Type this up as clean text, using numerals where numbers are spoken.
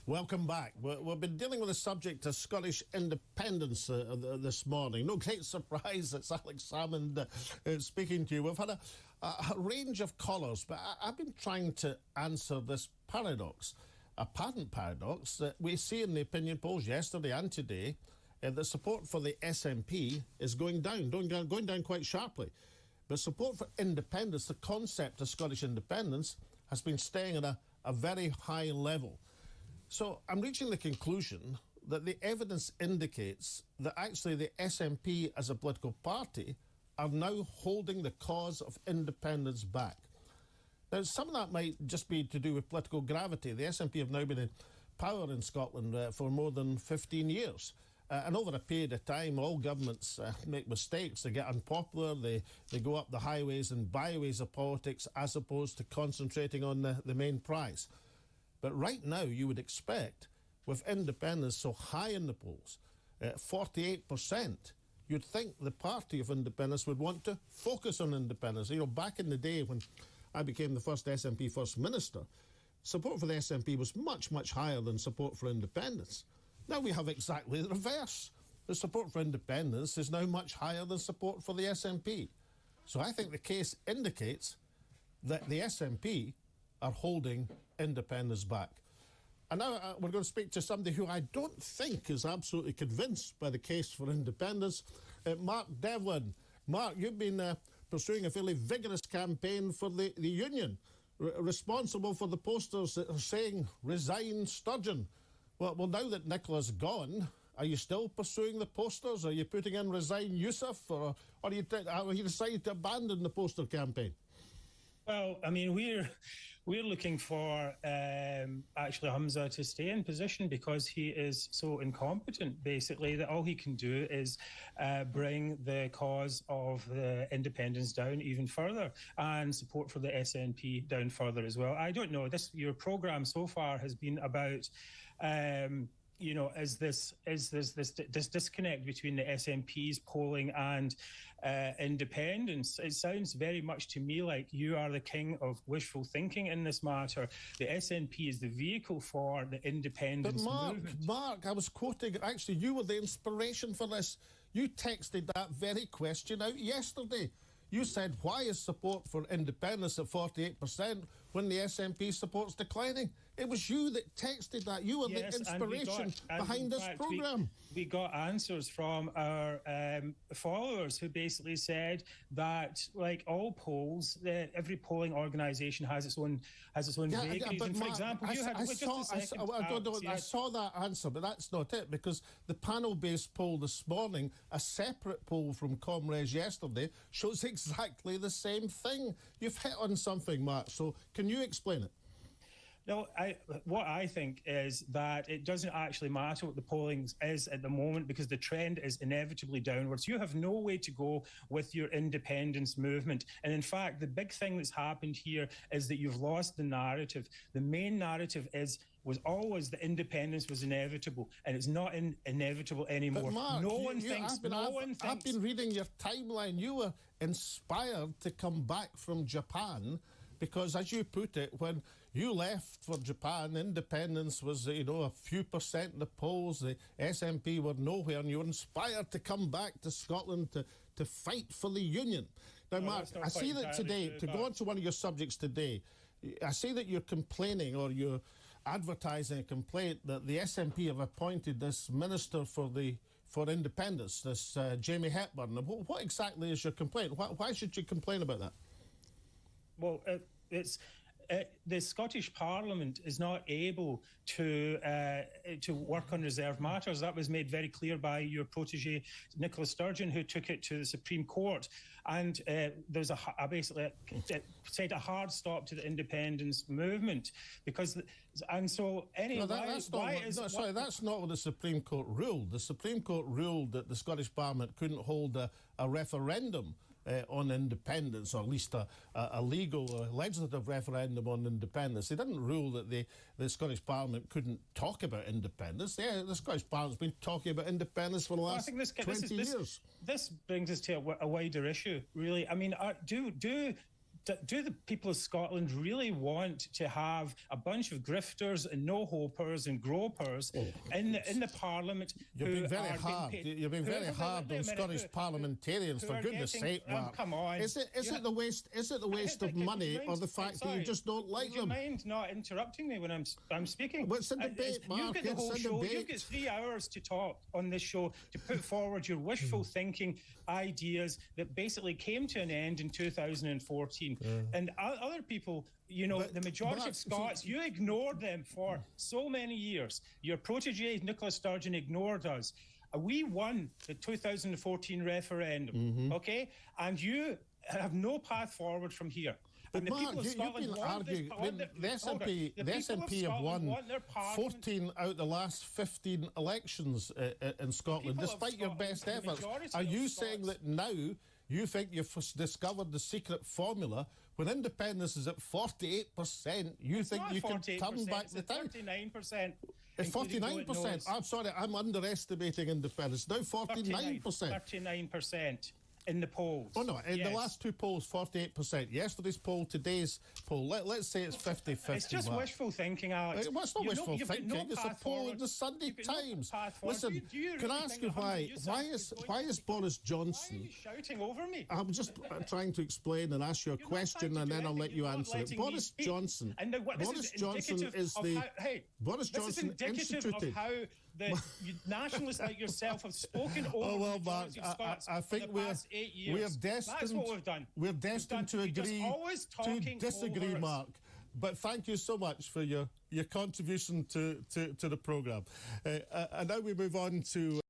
Welcome back. We've been dealing with the subject of Scottish independence this morning. No great surprise, it's Alex Salmond speaking to you. We've had a range of callers, but I've been trying to answer this paradox, apparent paradox that we see in the opinion polls yesterday and today, that support for the SNP is going down quite sharply. But support for independence, the concept of Scottish independence, has been staying at a very high level. So I'm reaching the conclusion that the evidence indicates that actually the SNP as a political party are now holding the cause of independence back. Now, some of that might just be to do with political gravity. The SNP have now been in power in Scotland for more than 15 years. And over a period of time, all governments make mistakes. They get unpopular. They go up the highways and byways of politics as opposed to concentrating on the main prize. But right now, you would expect, with independence so high in the polls, 48%, you'd think the party of independence would want to focus on independence. You know, back in the day when I became the first SNP First Minister, support for the SNP was much, much higher than support for independence. Now we have exactly the reverse. The support for independence is now much higher than support for the SNP. So I think the case indicates that the SNP are holding independence back. And now we're going to speak to somebody who I don't think is absolutely convinced by the case for independence, Mark Devlin. Mark, you've been pursuing a fairly vigorous campaign for the union, responsible for the posters that are saying, "Resign Sturgeon." Well, now that Nicola's gone, are you still pursuing the posters? Are you putting in "Resign Yusuf," or are you decided to abandon the poster campaign? Well, I mean, we're looking for actually Hamza to stay in position because he is so incompetent, basically, that all he can do is bring the cause of the independence down even further and support for the SNP down further as well. I don't know. Your programme so far has been about is this disconnect between the SNP's polling and independence? It sounds very much to me like you are the king of wishful thinking in this matter. The SNP is the vehicle for the independence movement. But Mark, I was quoting, actually, you were the inspiration for this. You texted that very question out yesterday. You said, why is support for independence at 48% when the SNP support's declining? It was you that texted that. You were the inspiration behind this programme. We got answers from our followers who basically said that, like all polls, every polling organisation has its own vagaries. But and for Mark, example, I saw that answer, but that's not it, because the panel-based poll this morning, a separate poll from Comres yesterday, shows exactly the same thing. You've hit on something, Mark, so can you explain it? No, what I think is that it doesn't actually matter what the polling is at the moment because the trend is inevitably downwards. You have no way to go with your independence movement. And in fact, the big thing that's happened here is that you've lost the narrative. The main narrative was always that independence was inevitable, and it's not inevitable anymore. But Mark, I've been reading your timeline. You were inspired to come back from Japan because, as you put it, when you left for Japan, independence was, a few percent in the polls. The SNP were nowhere, and you were inspired to come back to Scotland to fight for the union. Now, Mark, I see that today, to go on to one of your subjects today, I see that you're complaining, or you're advertising a complaint that the SNP have appointed this Minister for Independence, this Jamie Hepburn. What exactly is your complaint? Why should you complain about that? Well, the Scottish Parliament is not able to work on reserved matters. That was made very clear by your protégé, Nicola Sturgeon, who took it to the Supreme Court. And there's basically said a hard stop to the independence movement. That's not what the Supreme Court ruled. The Supreme Court ruled that the Scottish Parliament couldn't hold a referendum on independence, or at least a legal or legislative referendum on independence. They didn't rule that the Scottish Parliament couldn't talk about independence. The Scottish Parliament's been talking about independence for the last 20 years. This brings us to a wider issue, really. I mean, do do the people of Scotland really want to have a bunch of grifters and no-hopers and gropers in the Parliament? You're being very hard. You're being very hard on Scottish parliamentarians. For goodness' sake, Mark. Come on. Is it the waste? Is it the waste of money, or the fact that you just don't like them? Would you mind not interrupting me when I'm speaking? What's the debate, Mark? You've got the whole show. You've got 3 hours to talk on this show to put forward your wishful thinking ideas that basically came to an end in 2014. And other people, the majority of Scots, you ignored them for so many years. Your protege, Nicola Sturgeon, ignored us. We won the 2014 referendum, okay? And you have no path forward from here. But and the Mark, people of Scotland you've been arguing, the SNP have won 14 out of the last 15 elections in Scotland, despite your best efforts. Are you saying that now you think you've discovered the secret formula? When independence is at 48%, you think you can turn back the time? 39%. It's 49%. I'm sorry, I'm underestimating independence. Now 49%. 39%. In the polls. Oh, no, in the last 2 polls, 48%. Yesterday's poll, today's poll. Let's say it's 50-50. It's just wishful thinking, Alex. Well, it's not wishful thinking. It's a poll in the Sunday Times. Listen, can I ask you why is Boris Johnson... Why are you shouting over me? I'm just trying to explain and ask you a question, and then I'll let you answer it. Boris Johnson... Boris Johnson is the... Boris Johnson instituted... How the nationalists like yourself have spoken over Mark, I think we're destined. That's what we've done. We're destined to agree to disagree, Mark. But thank you so much for your contribution to the programme. And now we move on to...